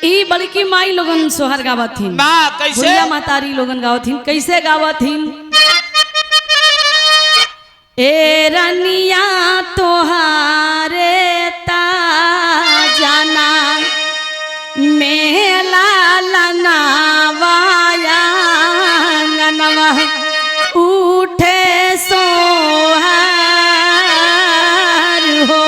ई बड़की माई लोगन सोहर गावथिन, कैसे बुढ़िया मातारी लोगन गावथिन। कैसे गावथिन? ए रनिया तोहारे ता जाना मेला लनावाया नवा उठे सोहर हो।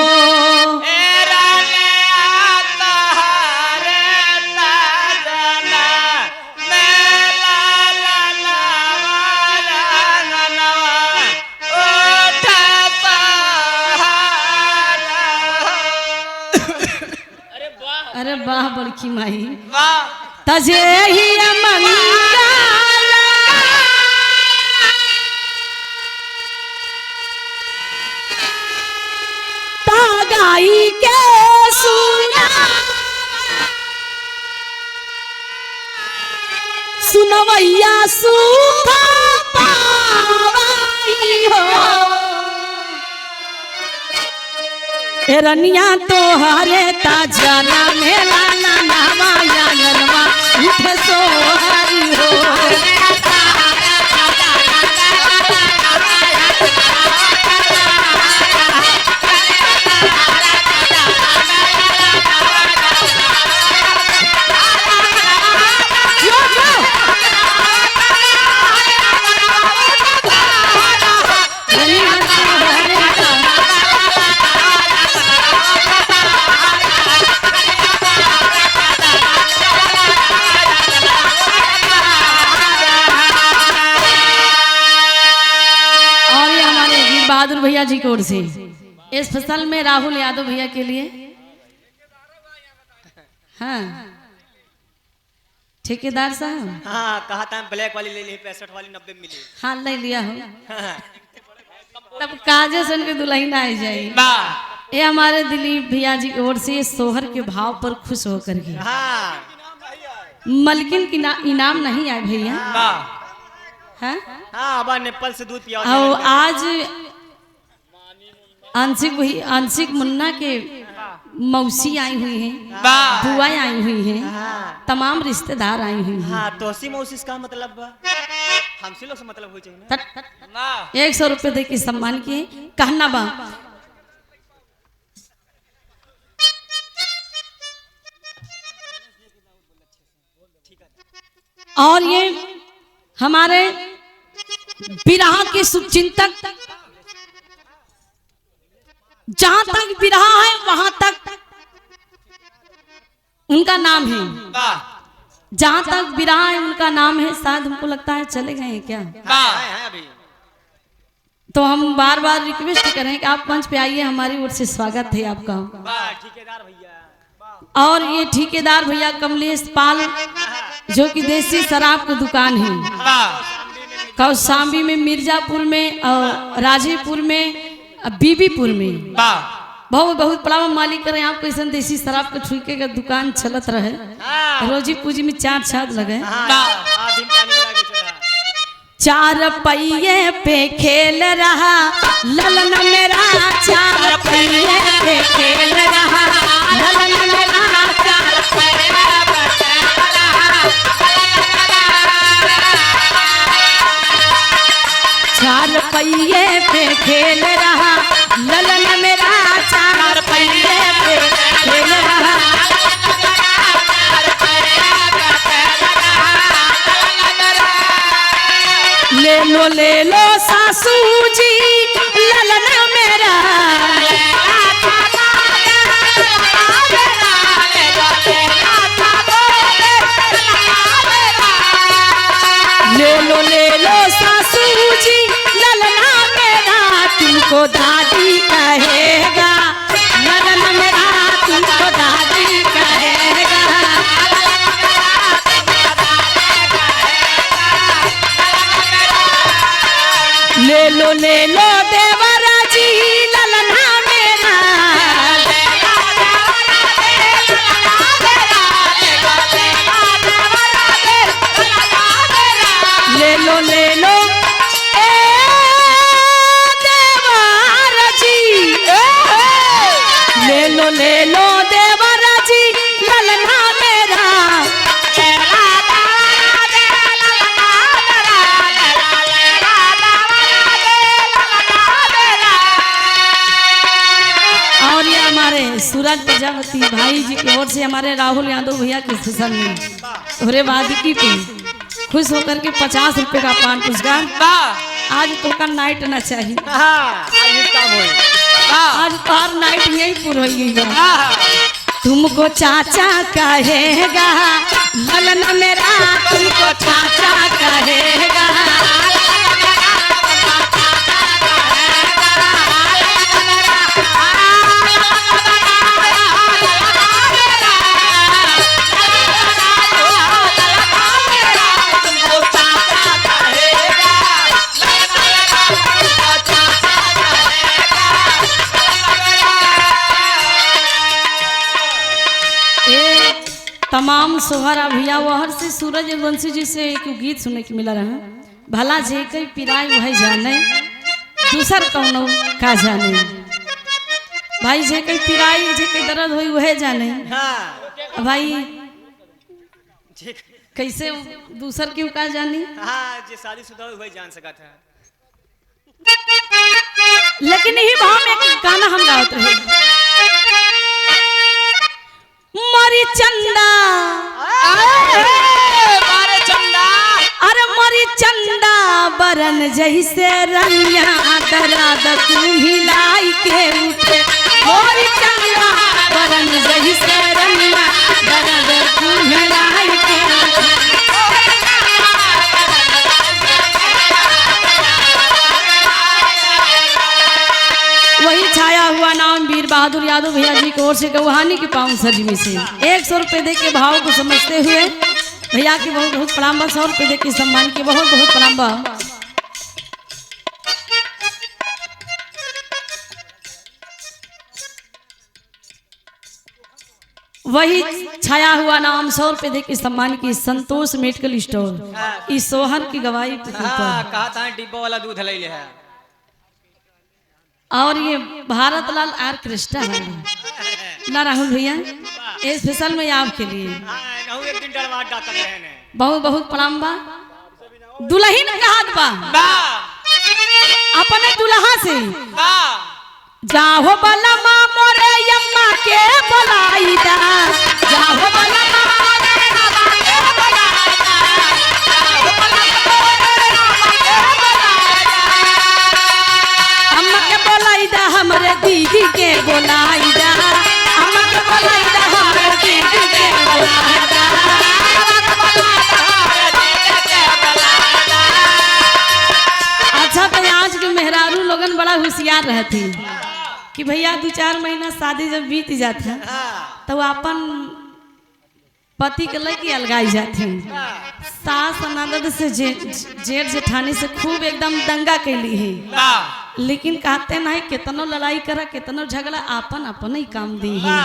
अरे वाह बड़की माई तजे ही मंगला तागाई के सुना सुनवैया सुखा पावाई हो। रनिया तोहरे ता जाना मेला नवाया नवा उठे सोहरी हो। बहादुर भैया जी की ओर से इस फसल में राहुल यादव भैया के लिए हाँ ठेकेदार साहब हाँ कहा था ब्लैक वाली ले ली 65 वाली 90 मिली। हाँ ले लिया हो तब काजे से उनके दुल्हन आ जाए। ये हमारे दिलीप भैया जी की ओर से सोहर के भाव पर खुश होकर के मलकिन की इनाम नहीं आए भैया। हाँ नेपाल से दूध पिया। और आज आंशिक मुन्ना के मौसी आई हुई हैं, बुआ आई हुई हैं, तमाम रिश्तेदार आई हुई हैं। तोसी मौसी का मतलब हमसे लोग से मतलब हो चाहिए ना। 100 रुपये दे के सम्मान किए कहना बा। और ये हमारे बिरहा के शुभचिंतक जहां तक बिरहा है वहां तक उनका नाम है। जहां तक बिरहा है उनका नाम है। शायद हमको लगता है चले गए हैं क्या? तो हम बार बार रिक्वेस्ट करें कि आप मंच पे आइए, हमारी ओर से स्वागत है आपका। ठेकेदार भैया और ये ठेकेदार भैया कमलेश पाल जो कि देसी शराब की दुकान है कौशाम्बी में, मिर्जापुर में, और राजेपुर में, बीबीपुर में। बहुत बहुत बड़ा मालिक करें आपको ऐसा देसी शराब के ठुके का दुकान चलत रहे, रोजी पूजी में 4 छाद लगे। 4 पहिए पे खेल रहा ललन मेरा, 4 पहिए पे खेल रहा ललन मेरा, 4 पहिए पे खेल रहा ललन मेरा, 4 पहिए पे खेल रहा। ले लो सासू जी ललन मेरा, ले लो सासू जी ललना मेरा, तुमको दादी कहेगा ललन मेरा, तुमको दादी कहेगा। ले लो देवरा जी ललना मेरा, ले लो ए देवरा जी। हमारे सूरज प्रजापति भाई जी की ओर से हमारे राहुल यादव भैया के स्टेशन में तोहरे वादकी पे खुश होकर के 50 रुपए का पान पुरस्कार। आज तो का नाइट ना चाहिए, आज तो नाइट यही पूरा तुमको चाचा कहेगा ललन मेरा, तुमको चाचा कहेगा। तमाम सोहरा भैया वहर से सूरज वंशी जी से एक गीत सुनने के मिला रहा, भला जे कई पिराई वही जाने दूसर कौनो का जाने। भाई जे कई पिराई जे कई दर्द हुई वह जाने। भाई कैसे दूसर क्यों का जानी। जे शादीशुदा वही जान सका था। लेकिन यही भाव में एक गाना हम गाते हैं, मरी चंदा मारे चंदा, अरे मरी चंदा बरन जैसे रनिया दराद तू हिलाई के उठे। मरी चंदा बरन जैसे रनिया दराद तू हिलाई के उठे। वही छाया हुआ नाम वीर बहादुर यादव भैया जी की ओर से गौहानी के पाउन सजी में से 100 रुपए दे के भाव को समझते हुए भैया की बहुत बहुत प्रणाम। 100 रुपए दे के सम्मान के बहुत बहुत प्रणाम। वही छाया हुआ नाम 100 रुपए दे के सम्मान की संतोष मेडिकल स्टोर इस सोहर की गवाही के ऊपर कहा था डिब्बा वाला दूध ले है। और ये भारत लाल आर कृष्णा है ना राहुल भैया, ये स्पेशल में आपके लिए एक दिन डरवा डाका रहने बहुत बहुत प्रणाम बा। दुल्हन का हाथ बा अपने दुल्हा से जाहो बलमा मोरे यम्मा के बुलाई दा, जाहो बलमा मोरे यम्मा के बुलाई दा, जाहो बलमा मोरे यम्मा के बुलाई दा। अम्मा के बुलाई दा हमरे दीदी के बुलाई दा, अम्मा के बुलाई दा हमरे दीदी के बुलाई दा, अम्मा के बुलाई दा हमरे दीदी के बुलाई दा। अच्छा तो आज के मेहरारू लोगन बड़ा होशियार रहती कि भैया 2-4 महीना शादी जब बीत जाता तो अपन पति के लड़की अलगाई जाते हैं। सास ननद से जेठ जेठानी से खूब एकदम दंगा कैली है, लेकिन कहते नहीं कितनो लड़ाई करा कितनो झगड़ा अपन अपन ही काम दी है।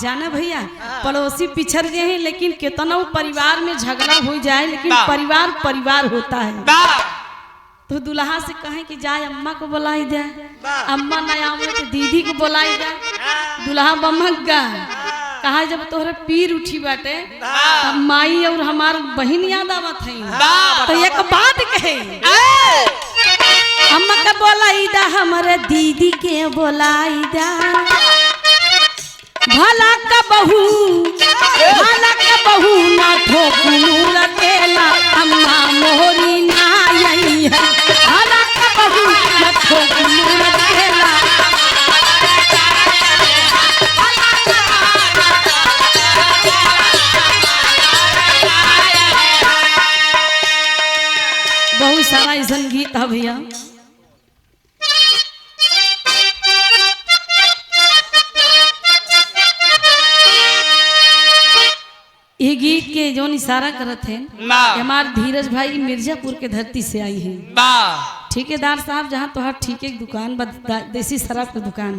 जाने भैया पड़ोसी पिछड़ गए हैं, लेकिन कितनो परिवार में झगड़ा हो जाए लेकिन परिवार परिवार होता है। तो दुल्हा से कहे कि जाए अम्मा को बुलाई दे, अम्मा नहीं आवे तो दीदी को बुलाई दे। दुल्हा बमग्गा कहा जब तोहरे पीर उठी बाटे तब माई और हमार बहन याद आवत है। तो एक बात कहे अम्मा का बुलाई दा हमारे दीदी के बुलाई दा, भला का बहू ना ठोकू रखेला अम्मा मोहरी ना आई है, भला का बहू ना ठोकू रखेला। बहुत सारा ऐसा गीत है भैया। ये गीत के जो इशारा करत है हमारे धीरज भाई मिर्जापुर के धरती से आई है। ठेकेदार साहब जहाँ तो हर ठीके दुकान देसी शराब की दुकान